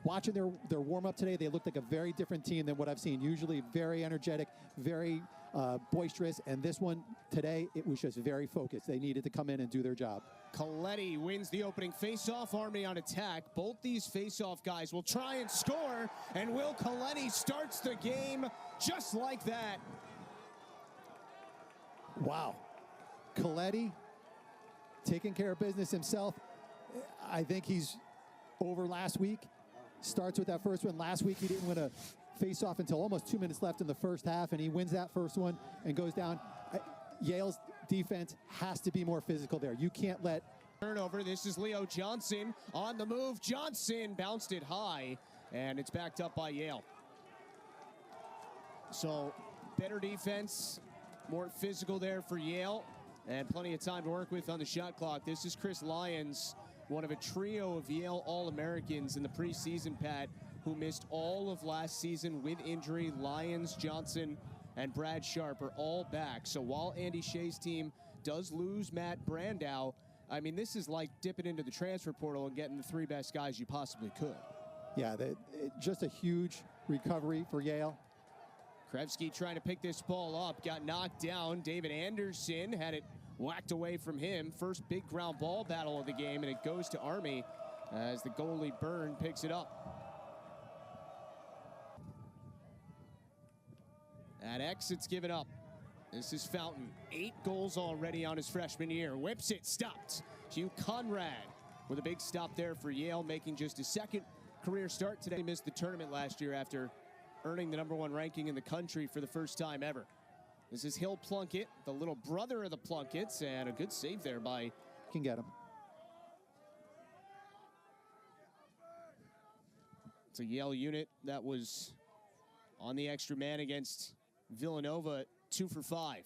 watching their warm-up today, they looked like a very different team than what I've seen. Usually very energetic, very boisterous, and this one today, it was just very focused. They needed to come in and do their job. Coletti wins the opening face-off. Army on attack. Both these face-off guys will try and score, and Will Coletti starts the game just like that. Wow. Coletti taking care of business himself. I think he's over last week. Starts with that first one. Last week he didn't win a face-off until almost 2 minutes left in the first half, and he wins that first one and goes down. Yale's defense has to be more physical there. You can't let... Turnover. This is Leo Johnson on the move. Johnson bounced it high, and it's backed up by Yale. So better defense, more physical there for Yale, and plenty of time to work with on the shot clock. This is Chris Lyons, one of a trio of Yale All-Americans in the preseason, Pat, who missed all of last season with injury. Lyons, Johnson, and Brad Sharp are all back. So while Andy Shea's team does lose Matt Brandow, I mean, this is like dipping into the transfer portal and getting the 3 best guys you possibly could. Yeah, just a huge recovery for Yale. Krevsky trying to pick this ball up, got knocked down. David Anderson had it whacked away from him. First big ground ball battle of the game, and it goes to Army as the goalie Byrne picks it up. At X, it's given up. This is Fountain. 8 goals already on his freshman year. Whips it, stopped. Hugh Conrad with a big stop there for Yale, making just his 2nd career start today. He missed the tournament last year after earning the #1 ranking in the country for the first time ever. This is Hill Plunkett, the little brother of the Plunketts, and a good save there by... Can get him. It's a Yale unit that was on the extra man against Villanova, 2 for 5.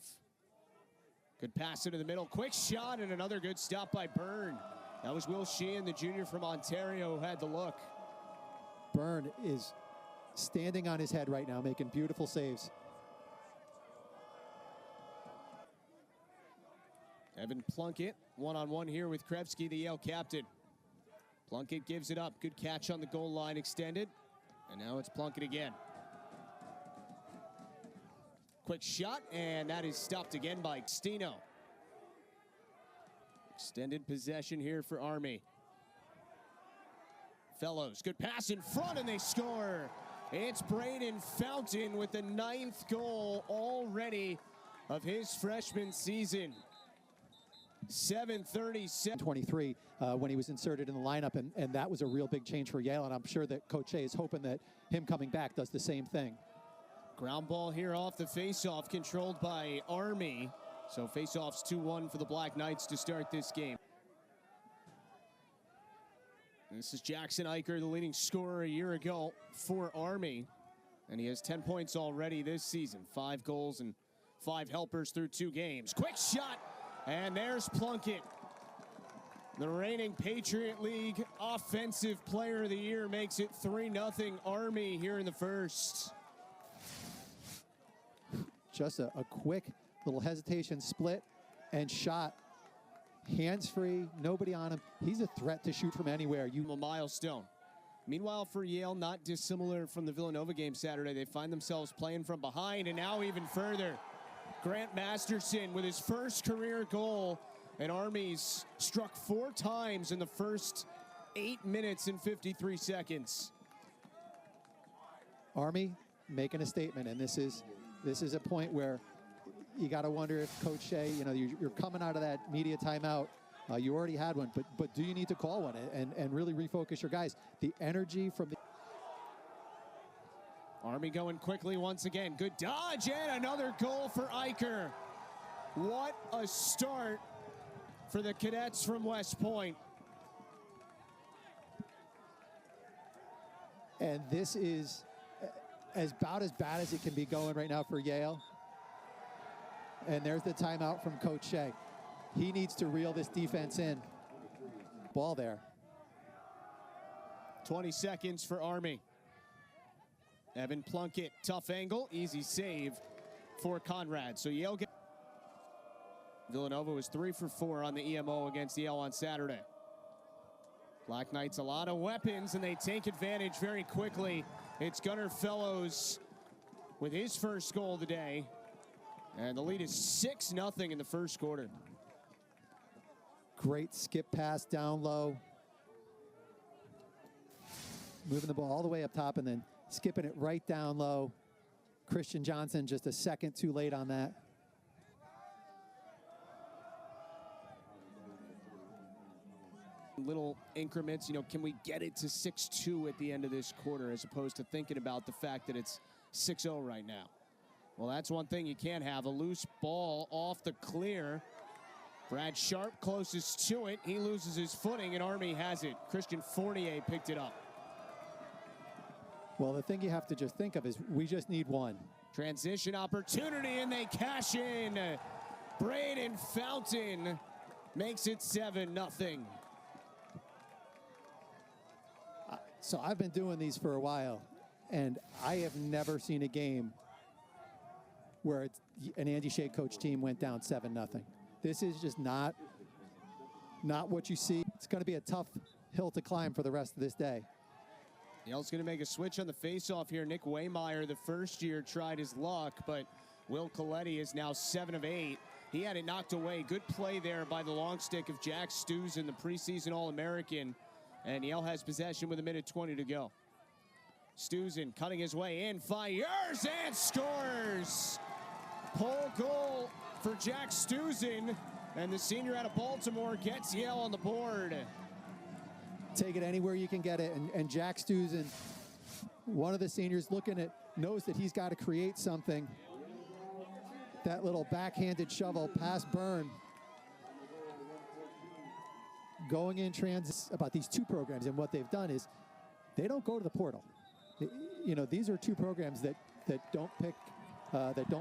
Good pass into the middle, quick shot, and another good stop by Byrne. That was Will Sheehan, the junior from Ontario, who had the look. Byrne is standing on his head right now, making beautiful saves. Evan Plunkett, one-on-one here with Krevsky, the Yale captain. Plunkett gives it up. Good catch on the goal line, extended. And now it's Plunkett again. Quick shot, and that is stopped again by Stino. Extended possession here for Army. Fellows, good pass in front, and they score. It's Braden Fountain with the 9th goal already of his freshman season. 7:37. 23 when he was inserted in the lineup, and that was a real big change for Yale, and I'm sure that Coach Shea is hoping that him coming back does the same thing. Ground ball here off the faceoff, controlled by Army. So faceoff's 2-1 for the Black Knights to start this game. This is Jackson Eicher, the leading scorer a year ago for Army. And he has 10 points already this season. 5 goals and 5 helpers through 2 games. Quick shot, and there's Plunkett. The reigning Patriot League Offensive Player of the Year makes it 3-0 Army here in the first. Just a quick little hesitation, split, and shot. Hands-free, nobody on him. He's a threat to shoot from anywhere. A milestone. Meanwhile, for Yale, not dissimilar from the Villanova game Saturday, they find themselves playing from behind, and now even further. Grant Masterson with his first career goal, and Army's struck 4 times in the first 8 minutes and 53 seconds. Army making a statement, and this is a point where you got to wonder if Coach Shea, you're coming out of that media timeout. You already had one, but do you need to call one and really refocus your guys? The energy from the... Army going quickly once again. Good dodge, and another goal for Eicher. What a start for the Cadets from West Point. And this is about as bad as it can be going right now for Yale. And there's the timeout from Coach Shea. He needs to reel this defense in. Ball there. 20 seconds for Army. Evan Plunkett, tough angle, easy save for Conrad. So Yale Villanova was 3 for 4 on the EMO against Yale on Saturday. Black Knights, a lot of weapons, and they take advantage very quickly. It's Gunnar Fellows with his first goal of the day. And the lead is 6-0 in the first quarter. Great skip pass down low. Moving the ball all the way up top and then skipping it right down low. Christian Johnson just a second too late on that. Little increments, you know, can we get it to 6-2 at the end of this quarter as opposed to thinking about the fact that it's 6-0 right now? Well, that's one thing you can't have, a loose ball off the clear. Brad Sharp closest to it. He loses his footing, and Army has it. Christian Fournier picked it up. Well, the thing you have to just think of is we just need one. Transition opportunity, and they cash in. Braden Fountain makes it 7-0. So I've been doing these for a while, and I have never seen a game where an Andy Shea coach team went down 7-0. This is just not what you see. It's going to be a tough hill to climb for the rest of this day. Yale's going to make a switch on the faceoff here. Nick Waymeyer, the first year, tried his luck, but Will Coletti is now 7 of 8. He had it knocked away. Good play there by the long stick of Jack Stuzen, the preseason All-American. And Yale has possession with 1:20 to go. Stuzen cutting his way in, fires and scores. Pole goal for Jack Stuzen, and the senior out of Baltimore gets Yale on the board. Take it anywhere you can get it, and Jack Stuzen, one of the seniors knows that he's got to create something. That little backhanded shovel past Byrne. Going in transit about these two programs, and what they've done is they don't go to the portal. You know, these are two programs that don't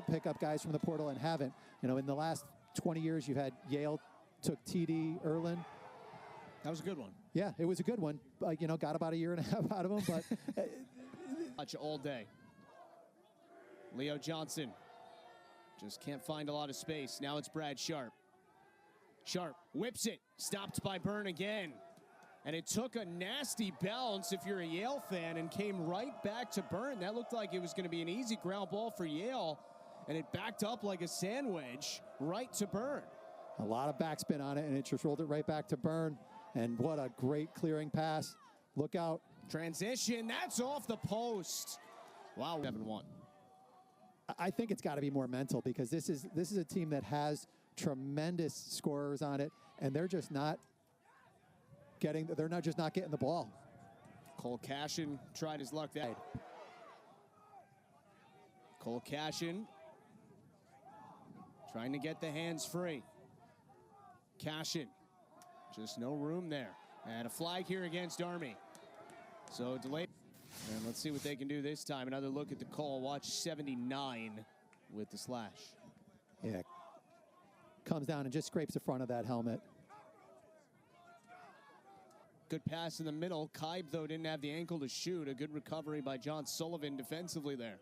pick up guys from the portal and haven't. You know, in the last 20 years, you've had Yale took TD Erlin. That was a good one. Yeah, it was a good one. You know, got about a year and a half out of him, but watch all day. Leo Johnson just can't find a lot of space. Now it's Brad Sharp. Sharp whips it, stopped by Byrne again. And it took a nasty bounce if you're a Yale fan and came right back to Byrne. That looked like it was going to be an easy ground ball for Yale, and it backed up like a sandwich right to Byrne. A lot of backspin on it, and it just rolled it right back to Byrne. And what a great clearing pass. Look out. Transition, that's off the post. Wow, 7-1. I think it's got to be more mental, because this is a team that has tremendous scorers on it, and they're just not getting the ball. Cole Cashin tried his luck that. Cole Cashin trying to get the hands free. Cashin, just no room there. And a flag here against Army. So delayed. And let's see what they can do this time. Another look at the call. Watch 79 with the slash. Yeah. Comes down and just scrapes the front of that helmet. Good pass in the middle. Kaib, though, didn't have the ankle to shoot. A good recovery by John Sullivan defensively there.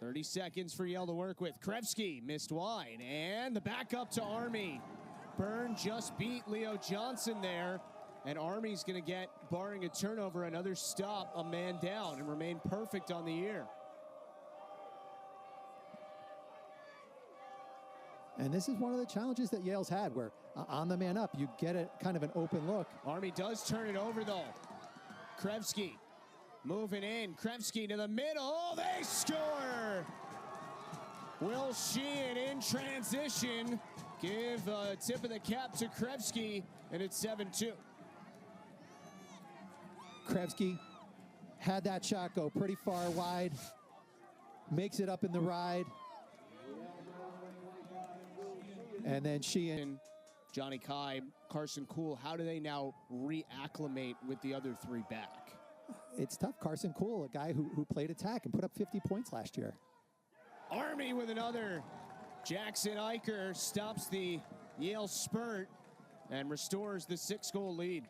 30 seconds for Yale to work with. Krevsky missed wide, and the backup to Army. Byrne just beat Leo Johnson there, and Army's going to get, barring a turnover, another stop, a man down, and remain perfect on the year. And this is one of the challenges that Yale's had, where on the man up, you get a kind of an open look. Army does turn it over, though. Krevsky moving in. Krevsky to the middle. Oh, they score! Will Sheehan in transition. Give a tip of the cap to Krevsky, and it's 7-2. Krevsky had that shot go pretty far wide. Makes it up in the ride. And then Sheehan. Johnny Kaib, Carson Kuhl, how do they now reacclimate with the other three back? It's tough. Carson Kuhl, a guy who played attack and put up 50 points last year. Army with another. Jackson Eicher stops the Yale spurt and restores the 6-goal lead.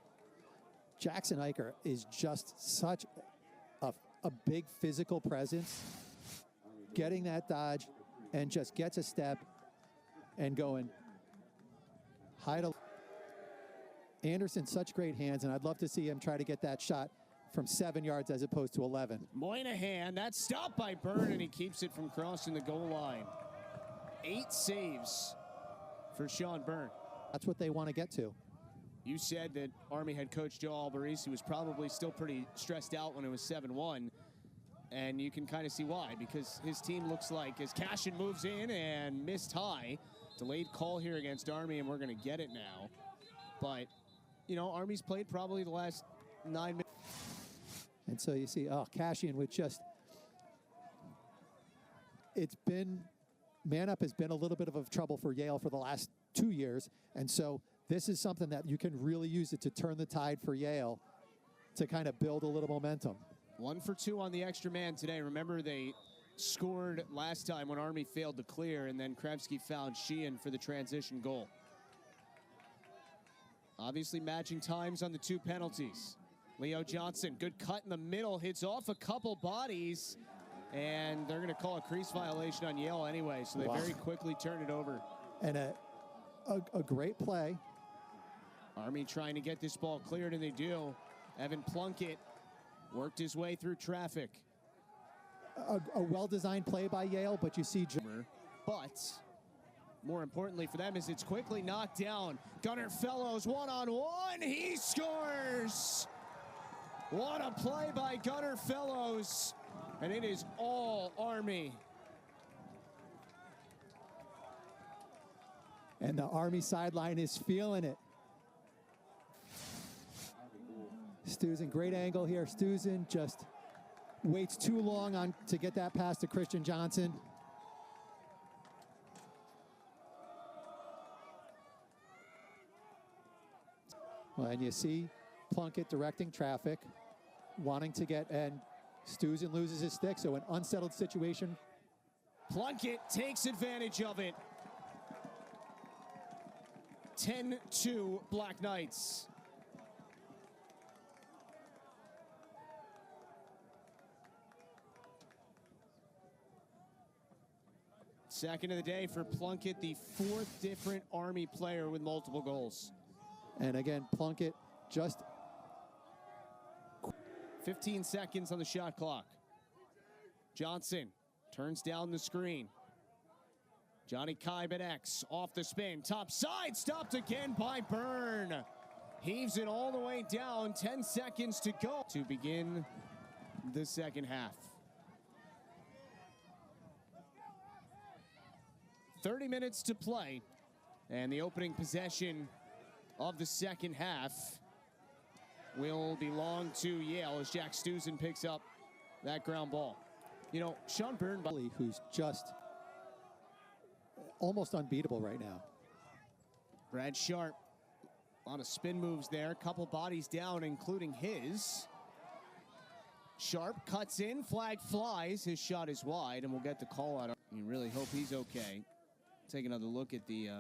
Jackson Eicher is just such a big physical presence. Getting that dodge and just gets a step and going high to. Anderson, such great hands, and I'd love to see him try to get that shot from 7 yards as opposed to 11. Moynihan, that's stopped by Byrne, and he keeps it from crossing the goal line. 8 saves for Sean Byrne. That's what they want to get to. You said that Army head coach Joe Albarese was probably still pretty stressed out when it was 7-1, and you can kind of see why, because his team looks like, as Cashin moves in and missed high, delayed call here against Army, and we're going to get it now. But, you know, Army's played probably the last 9 minutes. And so you see, Cashin with just, man up has been a little bit of a trouble for Yale for the last 2 years. And so this is something that you can really use it to turn the tide for Yale to kind of build a little momentum. 1 for 2 on the extra man today. Remember, they scored last time when Army failed to clear, and then Krevsky found Sheehan for the transition goal. Obviously matching times on the 2 penalties. Leo Johnson, good cut in the middle, hits off a couple bodies, and they're going to call a crease violation on Yale anyway, so they very quickly turn it over. And a great play. Army trying to get this ball cleared, and they do. Evan Plunkett worked his way through traffic. A well-designed play by Yale, but you see... But more importantly for them is it's quickly knocked down. Gunnar Fellows one-on-one, he scores! What a play by Gunnar Fellows, and it is all Army. And the Army sideline is feeling it. Stuzen, great angle here. Stuzen just waits too long to get that pass to Christian Johnson. Well, and you see Plunkett directing traffic, wanting to get, and Stuzen loses his stick, so an unsettled situation. Plunkett takes advantage of it. 10-2 Black Knights. Second of the day for Plunkett, the 4th different Army player with multiple goals. And again, Plunkett just 15 seconds on the shot clock. Johnson turns down the screen. Johnny Kaibanex off the spin, top side, stopped again by Byrne. Heaves it all the way down, 10 seconds to go to begin the second half. 30 minutes to play, and the opening possession of the second half will belong to Yale as Jack Stuzen picks up that ground ball. You know, Sean Byrne, who's just almost unbeatable right now. Brad Sharp, a lot of spin moves there, couple bodies down, including his. Sharp cuts in, flag flies, his shot is wide, and we'll get the call out. You really hope he's okay. Take another look at the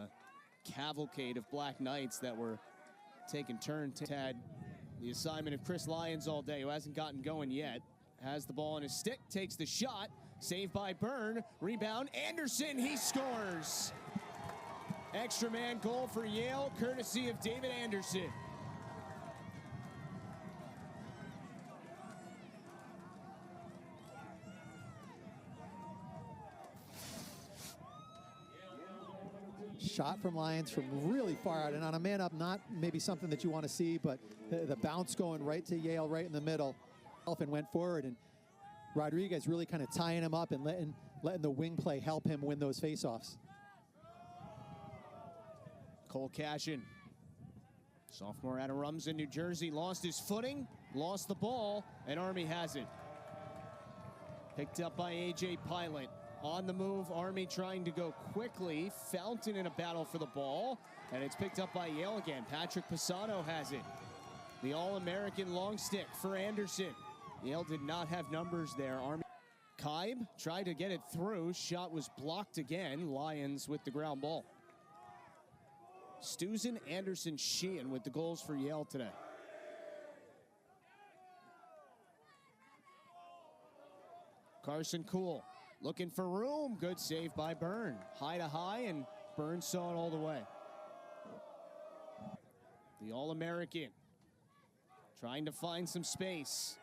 cavalcade of Black Knights that were taking turns. Had the assignment of Chris Lyons all day, who hasn't gotten going yet. Has the ball on his stick, takes the shot, saved by Byrne, rebound, Anderson, he scores! Extra man goal for Yale, courtesy of David Anderson. Shot from Lyons from really far out, and on a man up, not maybe something that you want to see, but the bounce going right to Yale, right in the middle. And went forward, and Rodriguez really kind of tying him up and letting the wing play help him win those faceoffs. Cole Cashin, sophomore out of Rumson, New Jersey, lost his footing, lost the ball, and Army has it. Picked up by A.J. Pilot. On the move, Army trying to go quickly. Fountain in a battle for the ball, and it's picked up by Yale again. Patrick Pisano has it. The All-American long stick for Anderson. Yale did not have numbers there. Army. Kaib tried to get it through. Shot was blocked again. Lions with the ground ball. Stuzen, Anderson, Sheehan with the goals for Yale today. Carson Cool looking for room. Good save by Byrne. High to high, and Byrne saw it all the way. The All-American trying to find some space.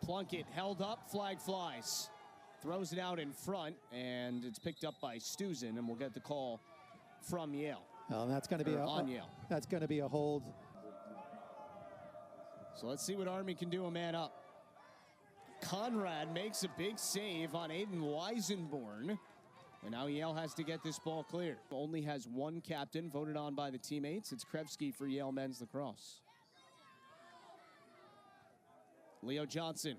Plunkett held up, flag flies. Throws it out in front, and it's picked up by Stuzen, and we'll get the call from Yale. Well, that's going to be on Yale. That's going to be a hold. So let's see what Army can do a man up. Conrad makes a big save on Aiden Weisenborn. And now Yale has to get this ball clear. Only has one captain voted on by the teammates. It's Krevsky for Yale men's lacrosse. Leo Johnson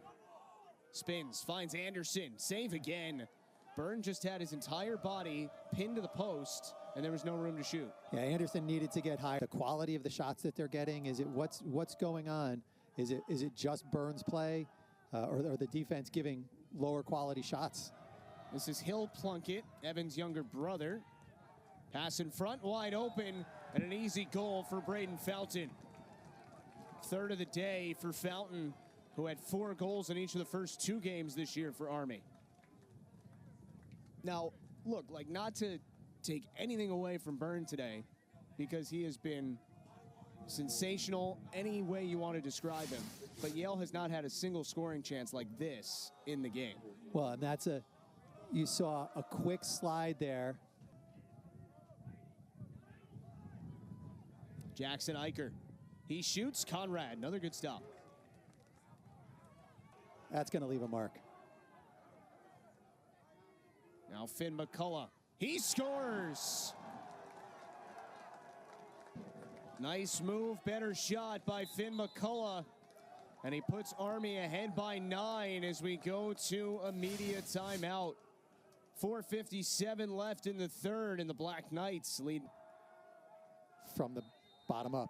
spins, finds Anderson, save again. Byrne just had his entire body pinned to the post, and there was no room to shoot. Yeah, Anderson needed to get higher. The quality of the shots that they're getting, is it what's going on? Is it just Byrne's play, or the defense giving lower quality shots? This is Hill Plunkett, Evan's younger brother. Pass in front, wide open, and an easy goal for Braden Fountain. Third of the day for Fountain, who had 4 goals in each of the first 2 games this year for Army. Now, look, like, not to take anything away from Byrne today, because he has been sensational any way you want to describe him. But Yale has not had a single scoring chance like this in the game. Well, and you saw a quick slide there. Jackson Eicher. He shoots. Conrad, another good stop. That's going to leave a mark. Now Finn McCullough. He scores! Nice move, better shot by Finn McCullough. And he puts Army ahead by 9 as we go to a media timeout. 4:57 left in the third, and the Black Knights lead. From the bottom up,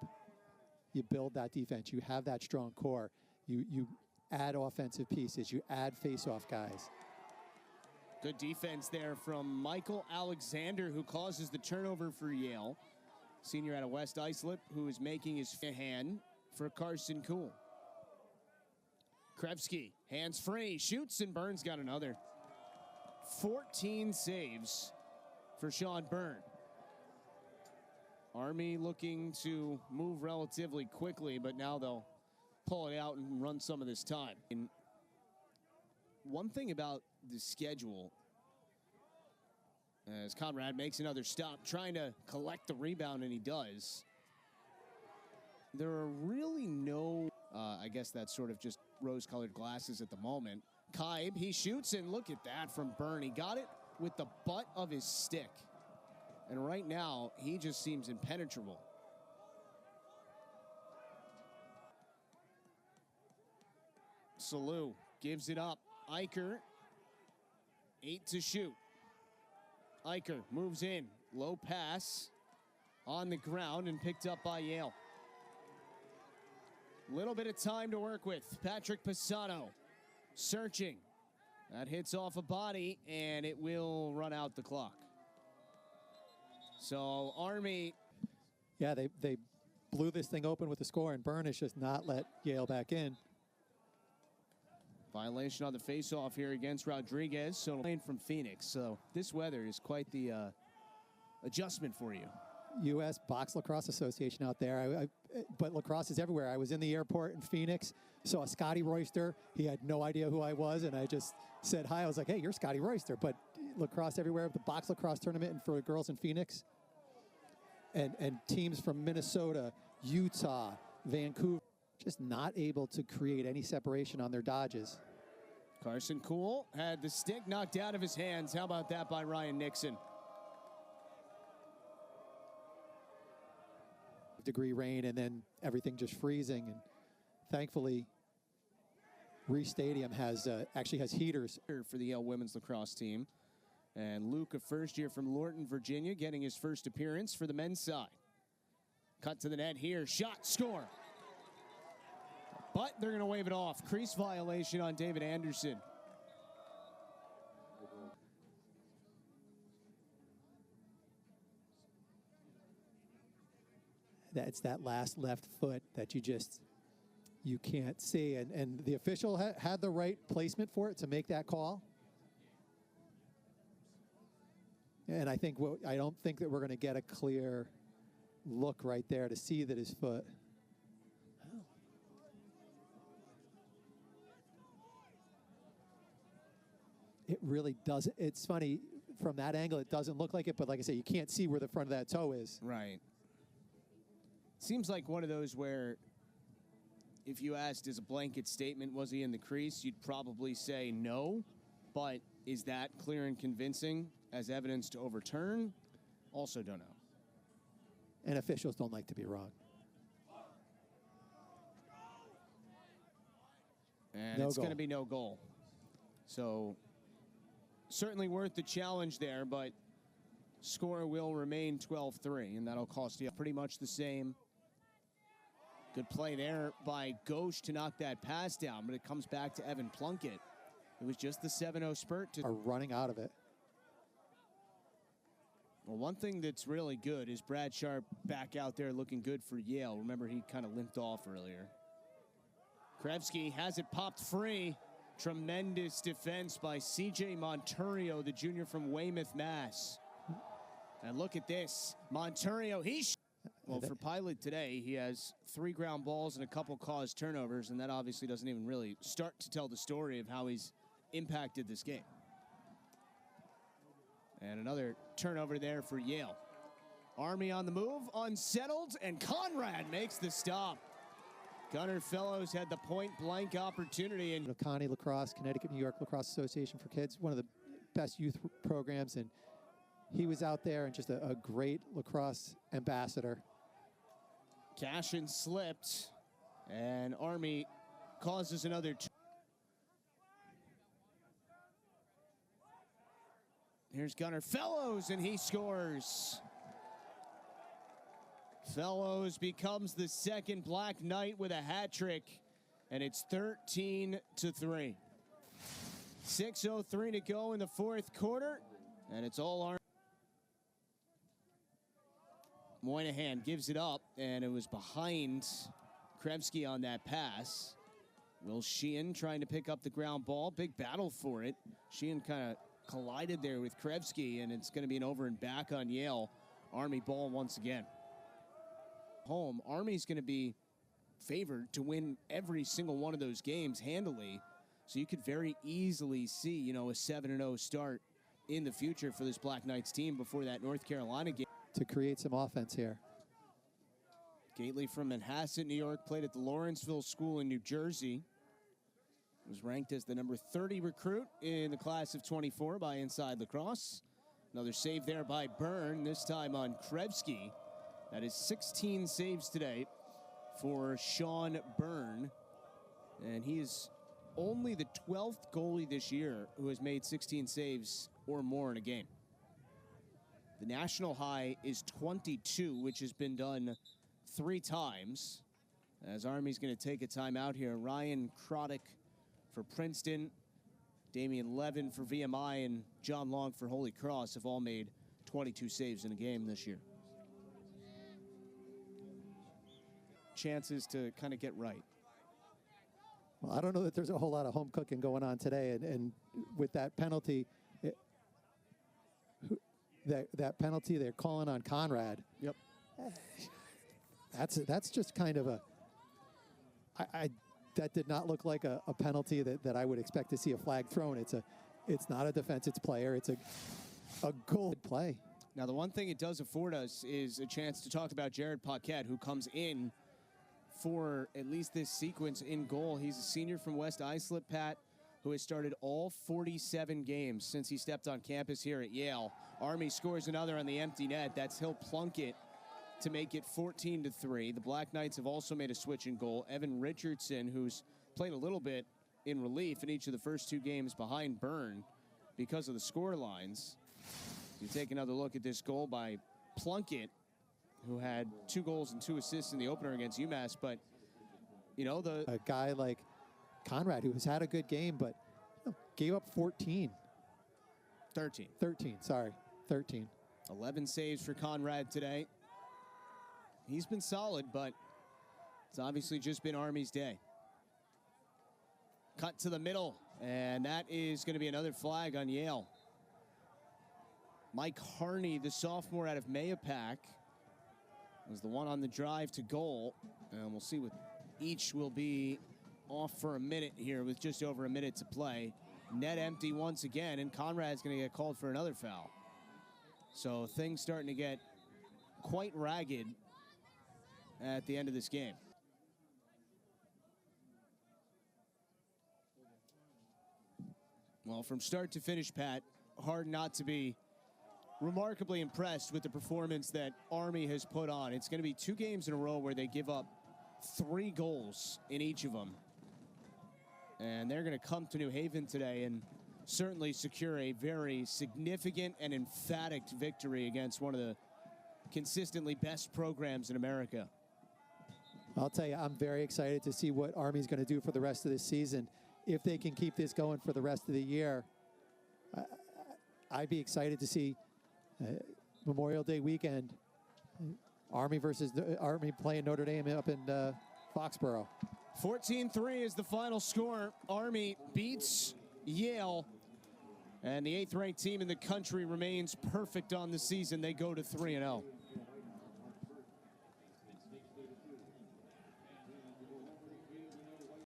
you build that defense. You have that strong core. You add offensive pieces. You add face-off guys. Good defense there from Michael Alexander, who causes the turnover for Yale. Senior out of West Islip, who is making his hand for Carson Kuhl. Krevsky, hands free, shoots, and Byrne's got another. 14 saves for Sean Byrne. Army looking to move relatively quickly, but now they'll pull it out and run some of this time. And one thing about the schedule, as Conrad makes another stop, trying to collect the rebound, and he does. There are really no, I guess that's sort of just rose-colored glasses at the moment. Kaib, he shoots, and look at that from Byrne. He got it with the butt of his stick. And right now, he just seems impenetrable. Salou gives it up. Eicher, 8 to shoot. Eicher moves in. Low pass on the ground and picked up by Yale. Little bit of time to work with. Patrick Pisano searching. That hits off a body, and it will run out the clock. So Army. Yeah, they blew this thing open with the score, and Byrne has just not let Yale back in. Violation on the faceoff here against Rodriguez. So playing from Phoenix. So this weather is quite the adjustment for you. U.S. Box Lacrosse Association out there. But lacrosse is everywhere. I was in the airport in Phoenix, saw Scotty Royster. He had no idea who I was, and I just said hi. I was like, hey, you're Scotty Royster. But lacrosse everywhere. The Box Lacrosse tournament for girls in Phoenix. And teams from Minnesota, Utah, Vancouver, just not able to create any separation on their dodges. Carson Kuhl had the stick knocked out of his hands. How about that by Ryan Nixon? Degree rain, and then everything just freezing. And thankfully, Reese Stadium actually has heaters. For the Yale women's lacrosse team. And Luke, a first year from Lorton, Virginia, getting his first appearance for the men's side. Cut to the net here. Shot, score. But they're going to wave it off. Crease violation on David Anderson. That's that last left foot that you can't see. And the official had the right placement for it to make that call. And I don't think that we're going to get a clear look right there to see that his foot. it really doesn't. It's funny from that angle. It doesn't look like it, but like I say, you can't see where the front of that toe is. Right. Seems like one of those where if you asked as a blanket statement, was he in the crease, you'd probably say no. But is that clear and convincing as evidence to overturn? Also don't know. And officials don't like to be wrong. And No it's going to goal. be no goal. So certainly worth the challenge there, but score will remain 12-3, and that'll cost you pretty much the same. Good play there by Ghosh to knock that pass down, but it comes back to Evan Plunkett. It was just the 7-0 spurt. Are running out of it. Well, one thing that's really good is Brad Sharp back out there looking good for Yale. Remember, he kind of limped off earlier. Krevsky has it popped free. Tremendous defense by C.J. Monturio, the junior from Weymouth, Mass. And look at this. Monturio, well, for Pilot today, he has 3 ground balls and a couple caused turnovers, and that obviously doesn't even really start to tell the story of how he's impacted this game. And another turnover there for Yale. Army on the move, unsettled, and Conrad makes the stop. Gunnar Fellows had the point-blank opportunity. And Connie Lacrosse, Connecticut, New York Lacrosse Association for Kids, one of the best youth programs, and he was out there and just a great lacrosse ambassador. Cashin slipped, and Army causes another. Here's Gunnar Fellows, and he scores. Fellows becomes the second Black Knight with a hat trick, and it's 13-3. 6:03 to go in the fourth quarter, and it's all Army. Moynihan gives it up, and it was behind Krevsky on that pass. Will Sheehan trying to pick up the ground ball. Big battle for it. Sheehan kind of collided there with Krevsky, and it's going to be an over and back on Yale. Army ball once again. Home, Army's going to be favored to win every single one of those games handily. So you could very easily see, you know, a 7-0 start in the future for this Black Knights team before that North Carolina game. To create some offense here. Gately from Manhasset, New York, played at the Lawrenceville School in New Jersey. Was ranked as the number 30 recruit in the class of 24 by Inside Lacrosse. Another save there by Byrne, this time on Krevsky. That is 16 saves today for Sean Byrne. And he is only the 12th goalie this year who has made 16 saves or more in a game. The national high is 22, which has been done 3 times. As Army's going to take a timeout here. Ryan Croddick for Princeton, Damian Levin for VMI, and John Long for Holy Cross have all made 22 saves in a game this year. Chances to kind of get right. Well, I don't know that there's a whole lot of home cooking going on today, and with that penalty, that penalty they're calling on Conrad. Yep. That's just kind of a. That did not look like a penalty that I would expect to see a flag thrown. It's not a defensive player. It's a goal play. Now the one thing it does afford us is a chance to talk about Jared Paquette, who comes in for at least this sequence in goal. He's a senior from West Islip, Pat, who has started all 47 games since he stepped on campus here at Yale. Army scores another on the empty net. That's Hill Plunkett to make it 14-3. The Black Knights have also made a switch in goal. Evan Richardson, who's played a little bit in relief in each of the first 2 games behind Byrne because of the score lines. You take another look at this goal by Plunkett, who had 2 goals and 2 assists in the opener against UMass. But, you know, a guy like Conrad, who has had a good game, but gave up 13. 13. 11 saves for Conrad today. He's been solid, but it's obviously just been Army's day. Cut to the middle, and that is going to be another flag on Yale. Mike Harney, the sophomore out of Mayapack, was the one on the drive to goal. And we'll see what each will be off for a minute here with just over a minute to play. net empty once again, and Conrad's going to get called for another foul. So things starting to get quite ragged at the end of this game. Well, from start to finish, Pat, hard not to be remarkably impressed with the performance that Army has put on. It's going to be 2 games in a row where they give up 3 goals in each of them. And they're going to come to New Haven today and certainly secure a very significant and emphatic victory against one of the consistently best programs in America. I'll tell you, I'm very excited to see what Army's going to do for the rest of this season. If they can keep this going for the rest of the year, I'd be excited to see Memorial Day weekend, Army playing Notre Dame up in Foxborough. 14-3 is the final score. Army beats Yale, and the 8th-ranked team in the country remains perfect on the season. They go to 3-0.